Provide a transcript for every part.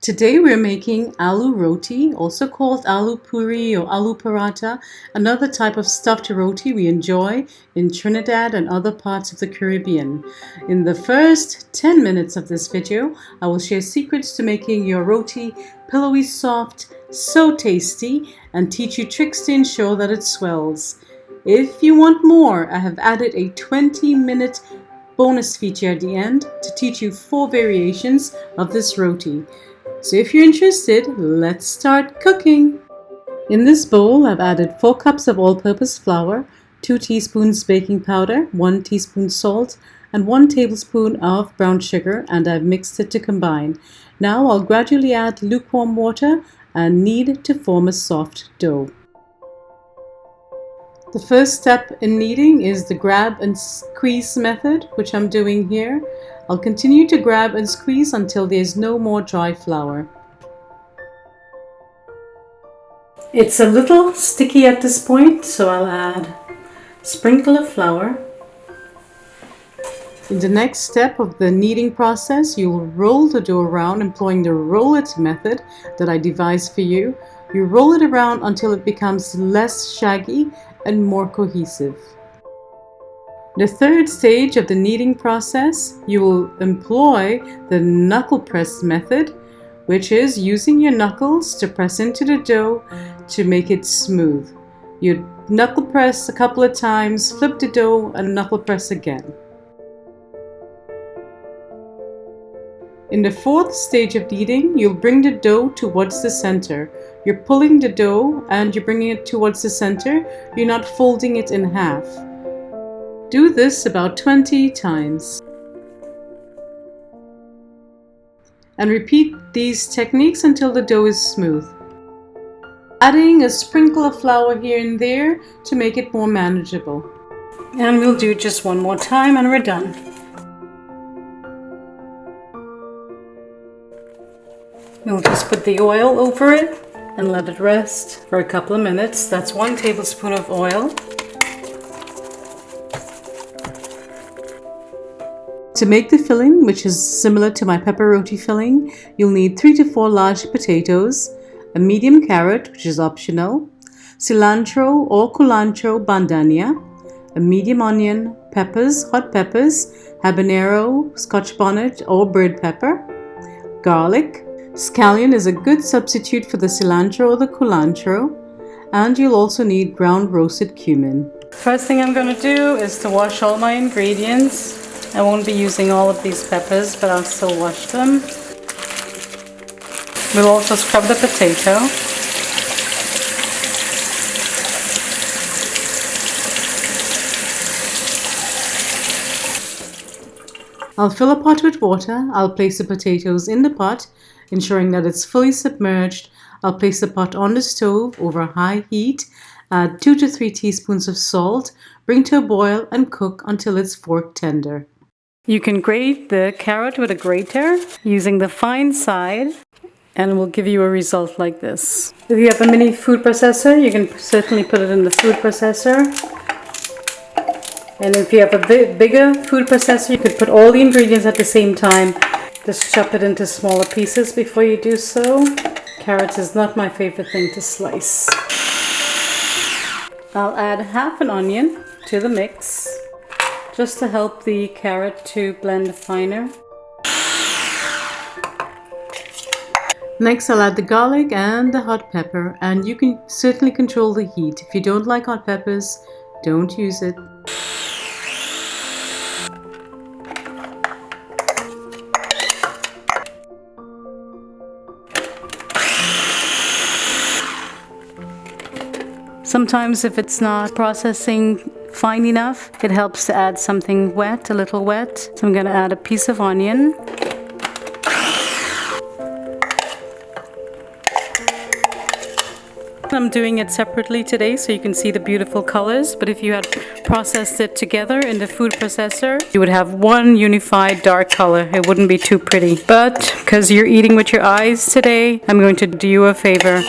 Today we're making aloo roti, also called aloo puri or aloo paratha, another type of stuffed roti we enjoy in Trinidad and other parts of the Caribbean. In the first 10 minutes of this video, I will share secrets to making your roti pillowy soft, so tasty, and teach you tricks to ensure that it swells. If you want more, I have added a 20-minute bonus feature at the end to teach you 4 variations of this roti. So if you're interested, let's start cooking. In this bowl, I've added 4 cups of all-purpose flour, 2 teaspoons baking powder, 1 teaspoon salt, and 1 tablespoon of brown sugar, and I've mixed it to combine. Now I'll gradually add lukewarm water and knead to form a soft dough. The first step in kneading is the grab and squeeze method, which I'm doing here. I'll continue to grab and squeeze until there's no more dry flour. It's a little sticky at this point, so I'll add a sprinkle of flour. In the next step of the kneading process, you'll roll the dough around employing the roll it method that I devised for you. You roll it around until it becomes less shaggy and more cohesive. The third stage of the kneading process, you will employ the knuckle press method, which is using your knuckles to press into the dough to make it smooth. You knuckle press a couple of times, flip the dough, and knuckle press again. In the fourth stage of kneading, you'll bring the dough towards the center. You're pulling the dough and you're bringing it towards the center. You're not folding it in half. Do this about 20 times. And repeat these techniques until the dough is smooth. Adding a sprinkle of flour here and there to make it more manageable. And we'll do it just one more time and we're done. We'll just put the oil over it and let it rest for a couple of minutes. That's 1 tablespoon of oil. To make the filling, which is similar to my pepper roti filling, you'll need 3 to 4 large potatoes, a medium carrot, which is optional, cilantro or culantro bandhania, a medium onion, peppers, hot peppers, habanero, scotch bonnet or bird pepper, garlic. Scallion is a good substitute for the cilantro or the culantro, and you'll also need ground roasted cumin. First thing I'm going to do is to wash all my ingredients. I won't be using all of these peppers, but I'll still wash them. We'll also scrub the potato. I'll fill a pot with water. I'll place the potatoes in the pot, ensuring that it's fully submerged. I'll place the pot on the stove over high heat, add 2 to 3 teaspoons of salt, bring to a boil and cook until it's fork tender. You can grate the carrot with a grater using the fine side and it will give you a result like this. If you have a mini food processor, you can certainly put it in the food processor. And if you have a bigger food processor, you could put all the ingredients at the same time. Just chop it into smaller pieces before you do so. Carrots is not my favorite thing to slice. I'll add half an onion to the mix, just to help the carrot to blend finer. Next I'll add the garlic and the hot pepper, and you can certainly control the heat. If you don't like hot peppers, don't use it. Sometimes if it's not processing fine enough, it helps to add something wet, a little wet. So I'm going to add a piece of onion. I'm doing it separately today so you can see the beautiful colors, but if you had processed it together in the food processor, you would have one unified dark color. It wouldn't be too pretty. But because you're eating with your eyes today, I'm going to do you a favor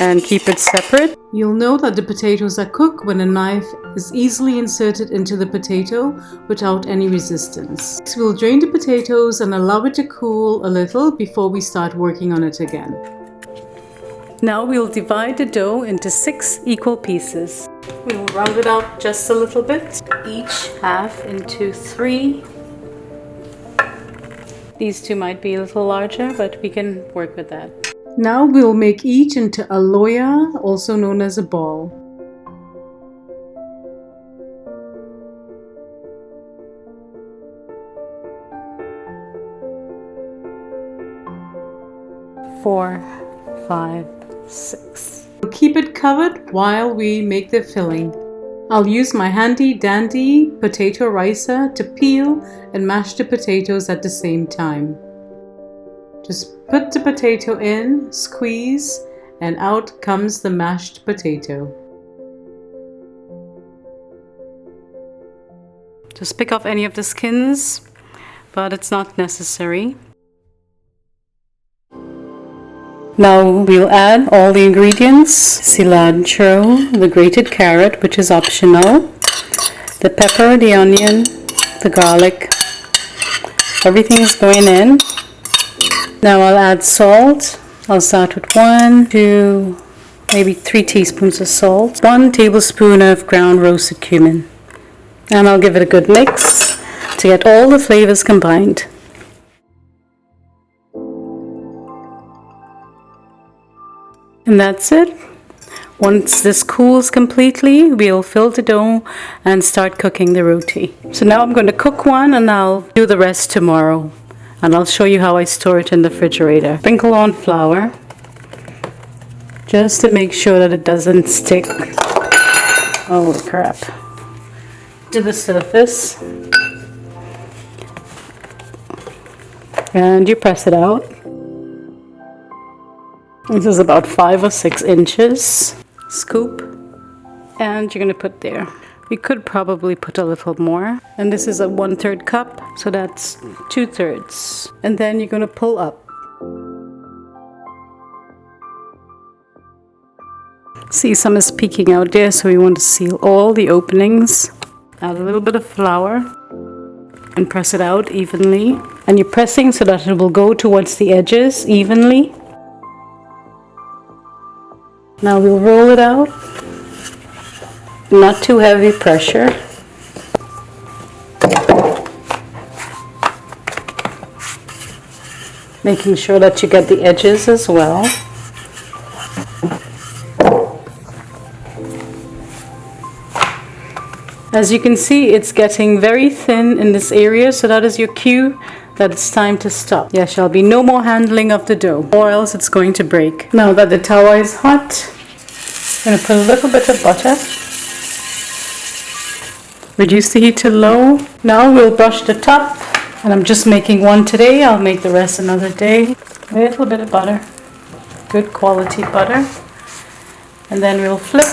and keep it separate. You'll know that the potatoes are cooked when a knife is easily inserted into the potato without any resistance. So we'll drain the potatoes and allow it to cool a little before we start working on it again. Now we'll divide the dough into 6 equal pieces. We'll round it out just a little bit, each half into 3. These 2 might be a little larger, but we can work with that. Now we'll make each into a loyah, also known as a ball. Four, 5, 6. We'll keep it covered while we make the filling. I'll use my handy dandy potato ricer to peel and mash the potatoes at the same time. Just put the potato in, squeeze, and out comes the mashed potato. Just pick off any of the skins, but it's not necessary. Now we'll add all the ingredients: cilantro, the grated carrot, which is optional, the pepper, the onion, the garlic. Everything is going in. Now I'll add salt. I'll start with 1, 2, maybe 3 teaspoons of salt, 1 tablespoon of ground roasted cumin. And I'll give it a good mix to get all the flavors combined. And that's it. Once this cools completely, we'll fill the dough and start cooking the roti. So now I'm going to cook one and I'll do the rest tomorrow. And I'll show you how I store it in the refrigerator. Sprinkle on flour, just to make sure that it doesn't stick. Holy crap. To the surface. And you press it out. This is about 5 or 6 inches. Scoop. And you're going to put there. You could probably put a little more. And this is a 1/3 cup, so that's 2/3. And then you're going to pull up. See, some is peeking out there, so we want to seal all the openings. Add a little bit of flour and press it out evenly. And you're pressing so that it will go towards the edges evenly. Now we'll roll it out. Not too heavy pressure. Making sure that you get the edges as well. As you can see, it's getting very thin in this area, so that is your cue that it's time to stop. There shall be no more handling of the dough, or else it's going to break. Now that the tawa is hot, I'm going to put a little bit of butter. Reduce the heat to low. Now we'll brush the top, and I'm just making one today. I'll make the rest another day. A little bit of butter, good quality butter. And then we'll flip.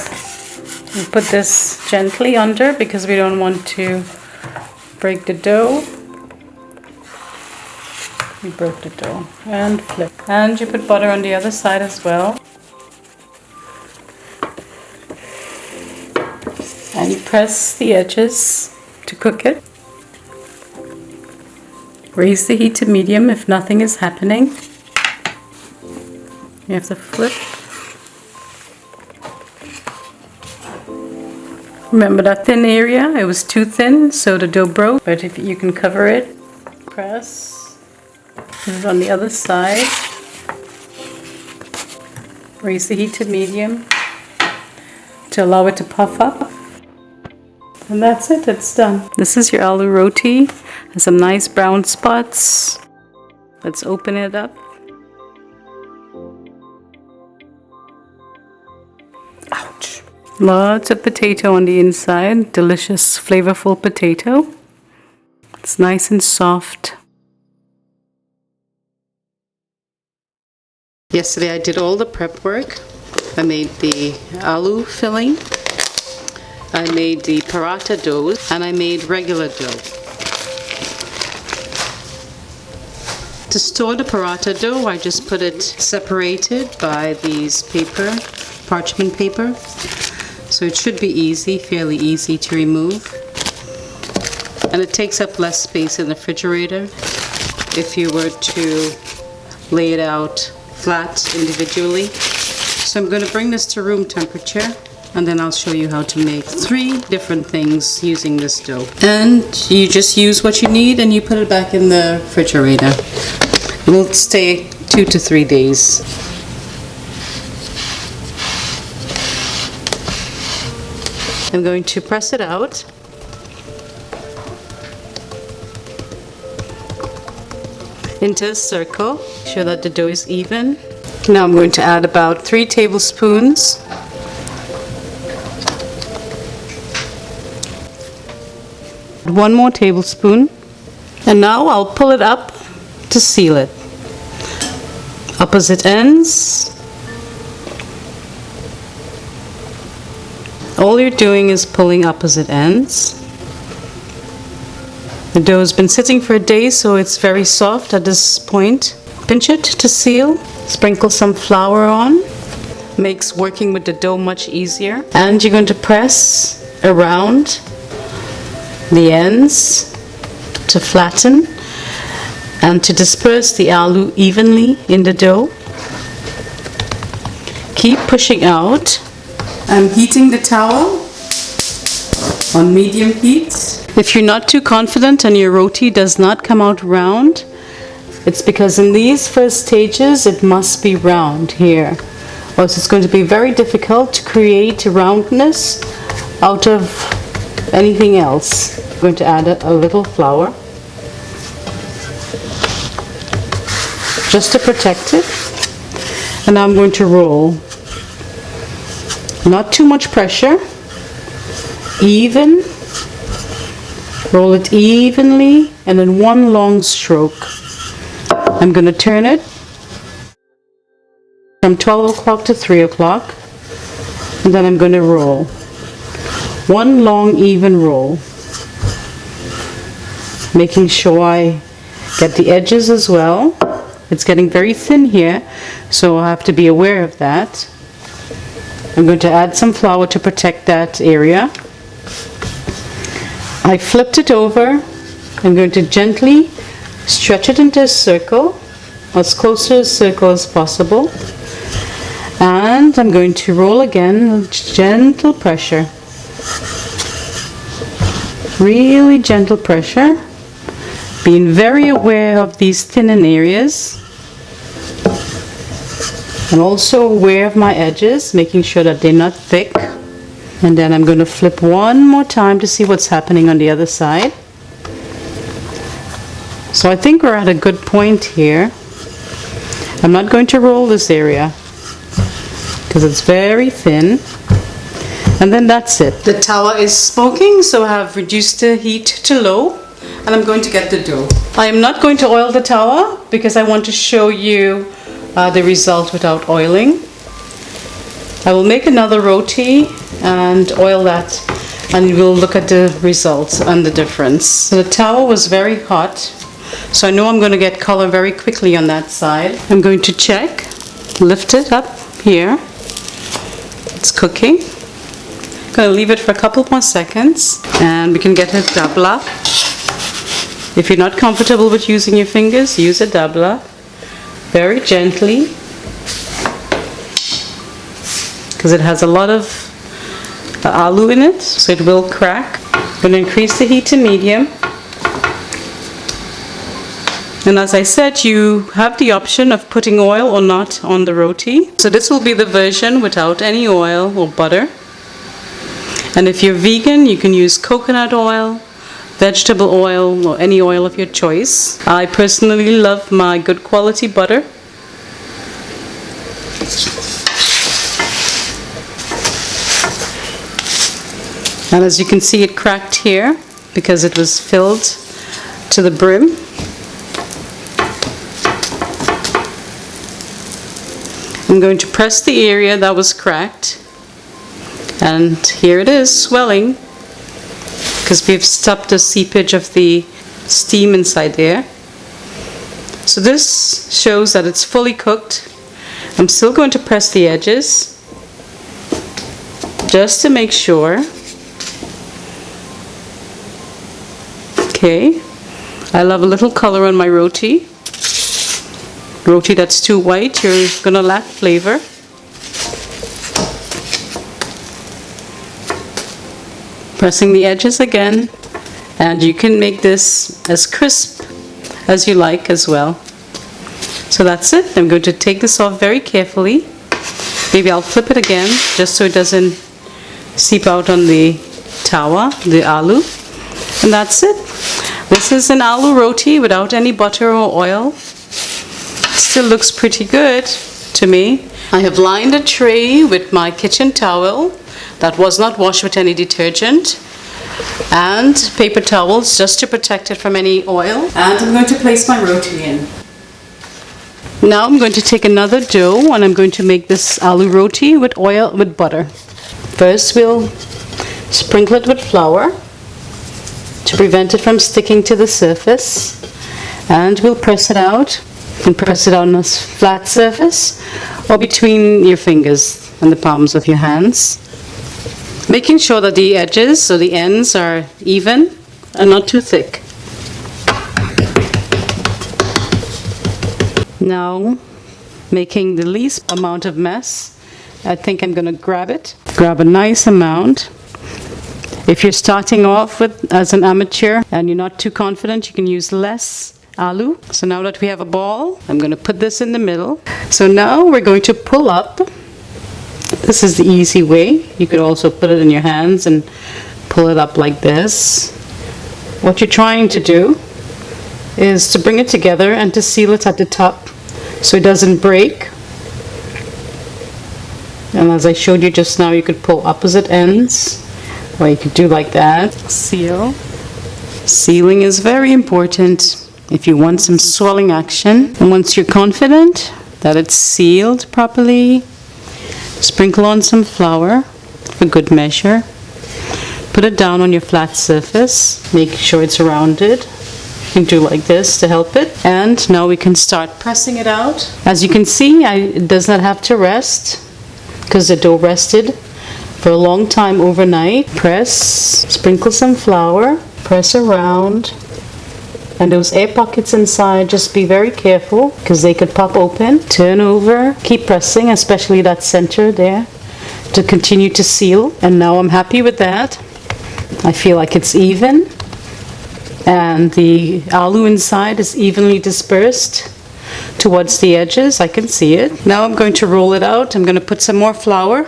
We'll put this gently under because we don't want to break the dough. We broke the dough. And flip. And you put butter on the other side as well. And you press the edges to cook it. Raise the heat to medium if nothing is happening. You have to flip. Remember that thin area? It was too thin, so the dough broke. But if you can cover it, press. Put it on the other side. Raise the heat to medium to allow it to puff up. And that's it, it's done. This is your aloo roti. Has some nice brown spots. Let's open it up. Ouch. Lots of potato on the inside. Delicious, flavorful potato. It's nice and soft. Yesterday I did all the prep work. I made the aloo filling. I made the paratha dough, and I made regular dough. To store the paratha dough, I just put it separated by these parchment paper. So it should be easy, fairly easy to remove. And it takes up less space in the refrigerator if you were to lay it out flat individually. So I'm going to bring this to room temperature, and then I'll show you how to make 3 different things using this dough. And you just use what you need and you put it back in the refrigerator. It will stay 2 to 3 days. I'm going to press it out. Into a circle, sure that the dough is even. Now I'm going to add about 3 tablespoons. 1 more tablespoon. And now I'll pull it up to seal it. Opposite ends. All you're doing is pulling opposite ends. The dough has been sitting for a day, so it's very soft at this point. Pinch it to seal. Sprinkle some flour on. Makes working with the dough much easier. And you're going to press around the ends to flatten and to disperse the aloo evenly in the dough. Keep pushing out. I'm heating the tawa on medium heat. If you're not too confident and your roti does not come out round, it's because in these first stages it must be round here, or else it's going to be very difficult to create roundness out of anything else. I'm going to add a little flour just to protect it, and now I'm going to roll. Not too much pressure, even. Roll it evenly and in one long stroke. I'm going to turn it from 12 o'clock to 3 o'clock, and then I'm going to roll. One long even roll. Making sure I get the edges as well. It's getting very thin here, so I have to be aware of that. I'm going to add some flour to protect that area. I flipped it over. I'm going to gently stretch it into a circle, as close to a circle as possible. And I'm going to roll again with gentle pressure. Really gentle pressure. Being very aware of these thinning areas. And also aware of my edges, making sure that they're not thick. And then I'm going to flip one more time to see what's happening on the other side. So I think we're at a good point here. I'm not going to roll this area because it's very thin. And then that's it. The tawa is smoking, so I have reduced the heat to low, and I'm going to get the dough. I am not going to oil the tawa because I want to show you the result without oiling. I will make another roti and oil that, and we'll look at the results and the difference. So the tawa was very hot, so I know I'm going to get color very quickly on that side. I'm going to check, lift it up here. It's cooking. I'm going to leave it for a couple more seconds, and we can get a dabla. If you're not comfortable with using your fingers, use a dabla. Very gently, because it has a lot of aloo in it, so it will crack. I'm going to increase the heat to medium. And as I said, you have the option of putting oil or not on the roti. So this will be the version without any oil or butter. And if you're vegan, you can use coconut oil, vegetable oil, or any oil of your choice. I personally love my good quality butter. And as you can see, it cracked here because it was filled to the brim. I'm going to press the area that was cracked, and here it is swelling because we've stopped the seepage of the steam inside there. So this shows that it's fully cooked. I'm still going to press the edges just to make sure. Okay, I love a little color on my roti. Roti that's too white, you're gonna lack flavor. Pressing the edges again, and you can make this as crisp as you like as well. So that's it. I'm going to take this off very carefully. Maybe I'll flip it again just so it doesn't seep out on the tawa, the aloo. And that's it. This is an aloo roti without any butter or oil. Still looks pretty good to me. I have lined a tray with my kitchen towel that was not washed with any detergent and paper towels just to protect it from any oil. And I'm going to place my roti in. Now I'm going to take another dough and I'm going to make this aloo roti with oil with butter. First we'll sprinkle it with flour to prevent it from sticking to the surface, and we'll press it out. You can press it on a flat surface or between your fingers and the palms of your hands, making sure that the edges or the ends are even and not too thick. Now, making the least amount of mess, I think I'm going to grab a nice amount. If you're starting off with as an amateur and you're not too confident, you can use less aloo. So now that we have a ball, I'm going to put this in the middle. So now we're going to pull up. This is the easy way. You could also put it in your hands and pull it up like this. What you're trying to do is to bring it together and to seal it at the top so it doesn't break. And as I showed you just now, you could pull opposite ends, or you could do like that. Seal. Sealing is very important if you want some swelling action. And once you're confident that it's sealed properly, sprinkle on some flour for good measure. Put it down on your flat surface. Make sure it's rounded. You can do like this to help it. And now we can start pressing it out. As you can see, it does not have to rest because the dough rested for a long time overnight. Press, sprinkle some flour, press around. And those air pockets inside, just be very careful because they could pop open. Turn over, keep pressing, especially that center there, to continue to seal. And now I'm happy with that. I feel like it's even. And the aloo inside is evenly dispersed towards the edges. I can see it. Now I'm going to roll it out. I'm going to put some more flour.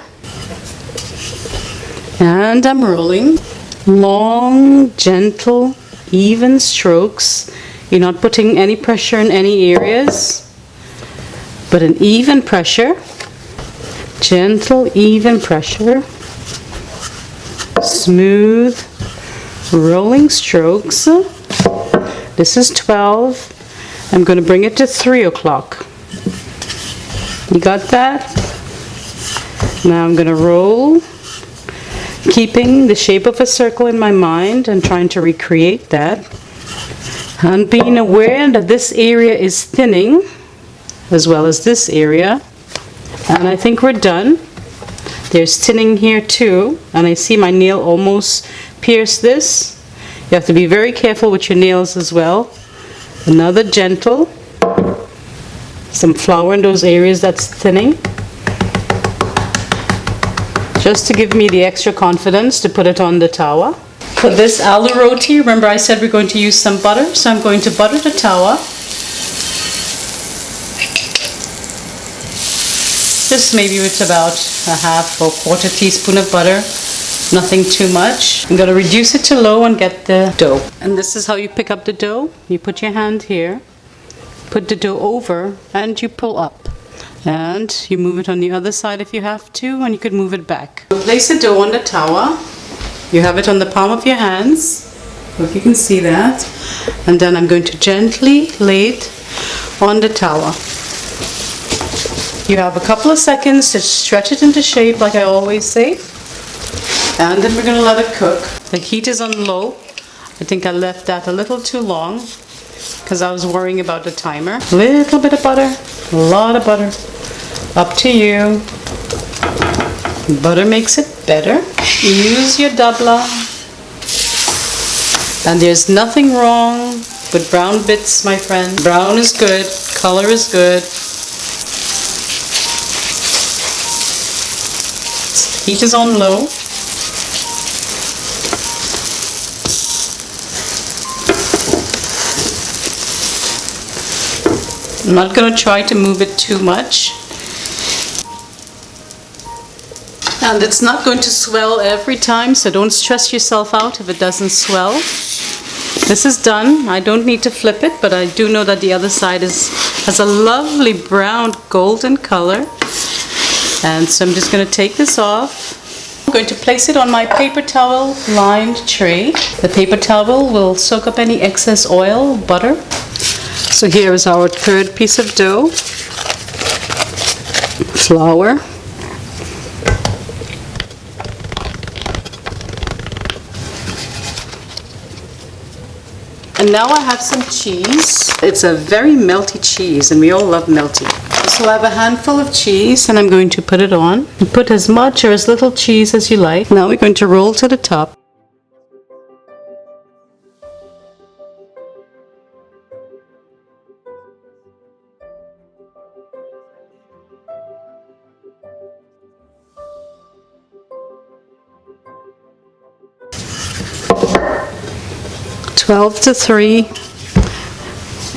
And I'm rolling. Long, gentle, even strokes. You're not putting any pressure in any areas, but an even pressure. Gentle, even pressure. Smooth, rolling strokes. This is 12. I'm going to bring it to 3 o'clock. You got that? Now I'm going to roll, keeping the shape of a circle in my mind and trying to recreate that. And being aware that this area is thinning as well as this area. And I think we're done. There's thinning here too, and I see my nail almost pierce this. You have to be very careful with your nails as well. Another gentle. Some flour in those areas that's thinning. Just to give me the extra confidence to put it on the tawa. For this aloo roti, remember I said we're going to use some butter, so I'm going to butter the tawa. Just maybe with about a half or quarter teaspoon of butter. Nothing too much. I'm going to reduce it to low and get the dough. And this is how you pick up the dough. You put your hand here, put the dough over, and you pull up. And you move it on the other side if you have to, and you could move it back. Place the dough on the tawa. You have it on the palm of your hands, if you can see that. And then I'm going to gently lay it on the tawa. You have a couple of seconds to stretch it into shape, like I always say. And then we're going to let it cook. The heat is on low. I think I left that a little too long. because I was worrying about the timer. Little bit of butter, a lot of butter. Up to you. Butter makes it better. Use your doubler. And there's nothing wrong with brown bits, my friend. Brown is good, color is good. Heat is on low. I'm not going to try to move it too much. And it's not going to swell every time, so don't stress yourself out if it doesn't swell. This is done. I don't need to flip it, but I do know that the other side has a lovely brown golden color. And so I'm just going to take this off. I'm going to place it on my paper towel lined tray. The paper towel will soak up any excess oil, butter. So here is our third piece of dough. Flour. And now I have some cheese. It's a very melty cheese, and we all love melty. So I have a handful of cheese, and I'm going to put it on. Put as much or as little cheese as you like. Now we're going to roll to the top. To 3,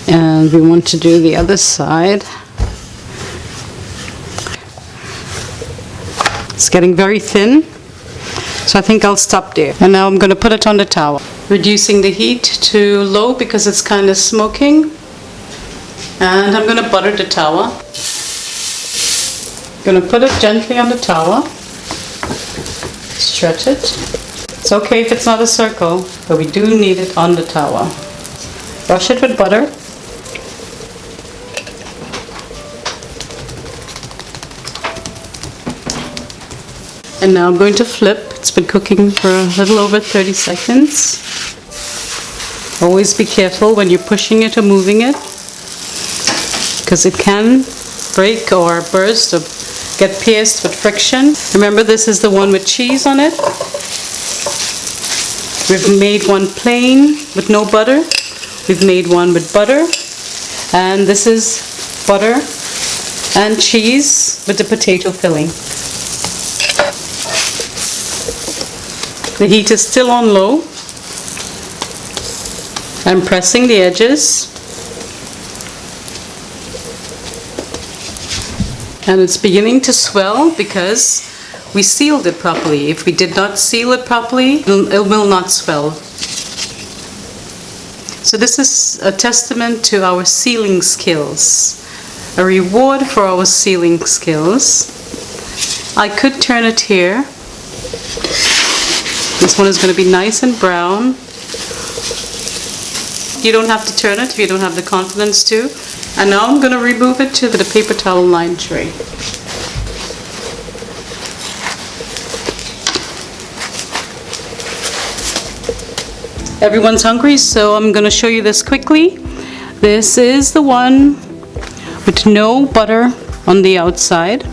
and we want to do the other side. It's getting very thin, so I think I'll stop there. And now I'm going to put it on the tower, reducing the heat to low because it's kind of smoking. And I'm going to butter the tower. Going to put it gently on the tower, stretch it. It's okay if it's not a circle, but we do need it on the tower. Brush it with butter. And now I'm going to flip. It's been cooking for a little over 30 seconds. Always be careful when you're pushing it or moving it, because it can break or burst or get pierced with friction. Remember, this is the one with cheese on it. We've made one plain with no butter. We've made one with butter. And this is butter and cheese with the potato filling. The heat is still on low. I'm pressing the edges. And it's beginning to swell because we sealed it properly. If we did not seal it properly, it will not swell. So this is a testament to our sealing skills, a reward for our sealing skills. I could turn it here. This one is going to be nice and brown. You don't have to turn it if you don't have the confidence to. And now I'm going to remove it to the paper towel lined tray. Everyone's hungry, so I'm going to show you this quickly. This is the one with no butter on the outside,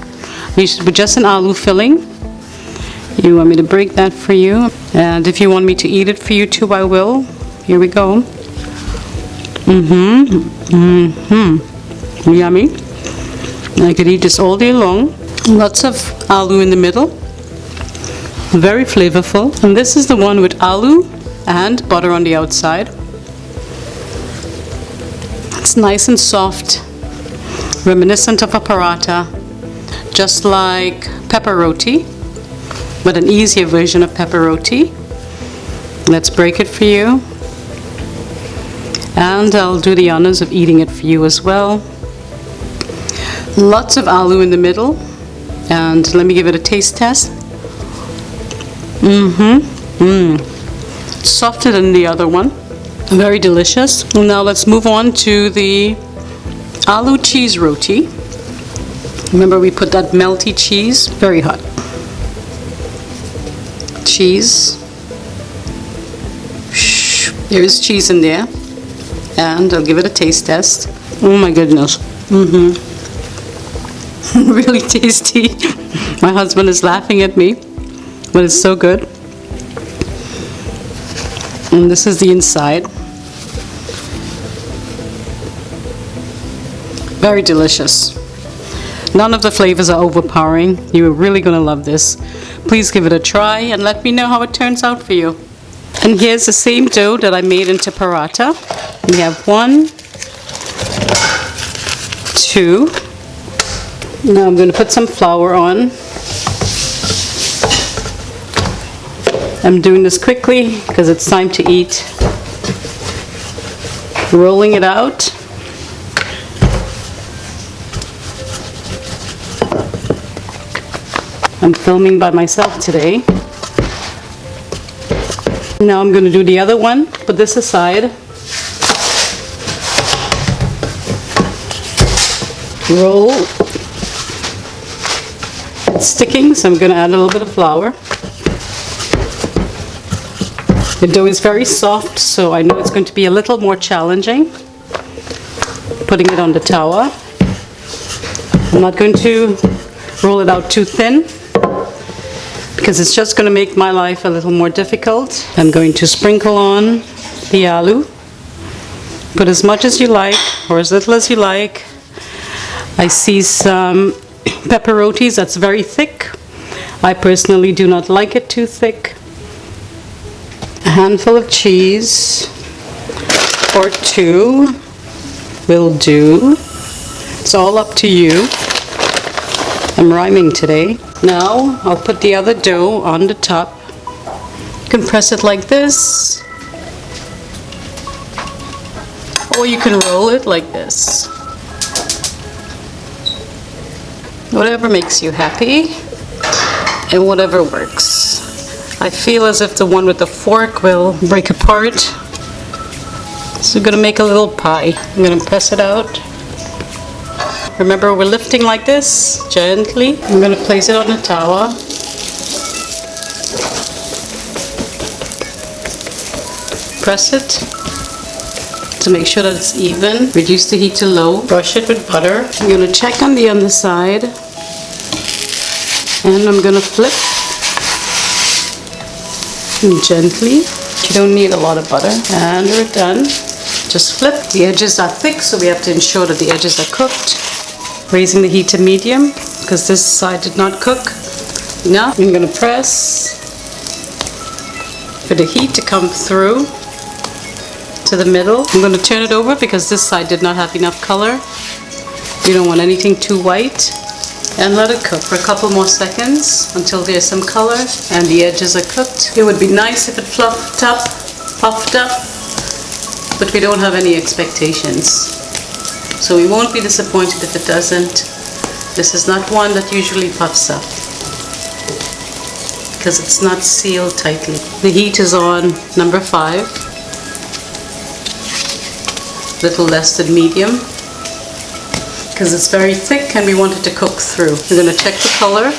with just an aloo filling. You want me to break that for you, and if you want me to eat it for you too, I will. Here we go. Yummy. I could eat this all day long. Lots of aloo in the middle, very flavorful. And this is the one with aloo and butter on the outside. It's nice and soft, reminiscent of a paratha, just like pepper roti, but an easier version of pepper roti. Let's break it for you, and I'll do the honors of eating it for you as well. Lots of aloo in the middle, and let me give it a taste test. Softer than the other one, very delicious. And now let's move on to the aloo cheese roti. Remember, we put that melty cheese, very hot. Cheese. There is cheese in there. And I'll give it a taste test. Oh my goodness. Really tasty. My husband is laughing at me, but it's so good. And this is the inside. Very delicious. None of the flavors are overpowering. You're really going to love this. Please give it a try and let me know how it turns out for you. And here's the same dough that I made into paratha. We have 1, 2. Now I'm going to put some flour on. I'm doing this quickly because it's time to eat. Rolling it out. I'm filming by myself today. Now I'm going to do the other one. Put this aside. Roll. It's sticking, so I'm going to add a little bit of flour. The dough is very soft, so I know it's going to be a little more challenging. Putting it on the tawa. I'm not going to roll it out too thin, because it's just going to make my life a little more difficult. I'm going to sprinkle on the aloo. Put as much as you like, or as little as you like. I see some pepperotis that's very thick. I personally do not like it too thick. A handful of cheese, or 2 will do. It's all up to you. I'm rhyming today. Now I'll put the other dough on the top. You can press it like this, or you can roll it like this. Whatever makes you happy and whatever works. I feel as if the one with the fork will break apart. So I'm going to make a little pie. I'm going to press it out. Remember, we're lifting like this, gently. I'm going to place it on the tawa. Press it to make sure that it's even. Reduce the heat to low. Brush it with butter. I'm going to check on the underside. And I'm going to flip. Gently. You don't need a lot of butter. And we're done. Just flip. The edges are thick, so we have to ensure that the edges are cooked. Raising the heat to medium, because this side did not cook. Now I'm going to press for the heat to come through to the middle. I'm going to turn it over because this side did not have enough color. You don't want anything too white. And let it cook for a couple more seconds until there's some color and the edges are cooked. It would be nice if it puffed up, but we don't have any expectations. So we won't be disappointed if it doesn't. This is not one that usually puffs up, because it's not sealed tightly. The heat is on number 5, little less than medium, because it's very thick and we want it to cook through. We're going to check the color.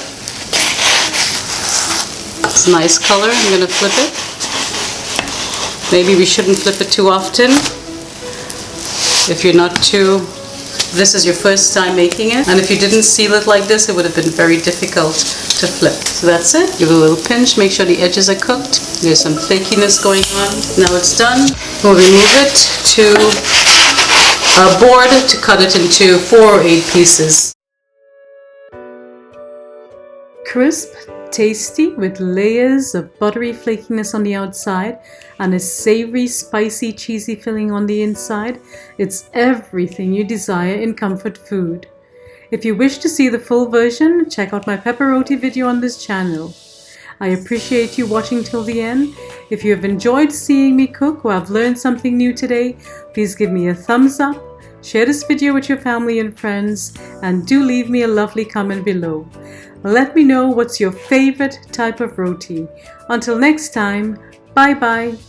It's a nice color. I'm going to flip it. Maybe we shouldn't flip it too often. If you're not too, this is your first time making it, and if you didn't seal it like this, it would have been very difficult to flip. So that's it. Give it a little pinch, make sure the edges are cooked. There's some flakiness going on. Now it's done. We'll remove it to a board to cut it into 4 or 8 pieces. Crisp, tasty, with layers of buttery flakiness on the outside and a savory, spicy, cheesy filling on the inside. It's everything you desire in comfort food. If you wish to see the full version, check out my pepperoni video on this channel. I appreciate you watching till the end. If you have enjoyed seeing me cook or have learned something new today, please give me a thumbs up, share this video with your family and friends, and do leave me a lovely comment below. Let me know what's your favorite type of roti. Until next time, bye bye.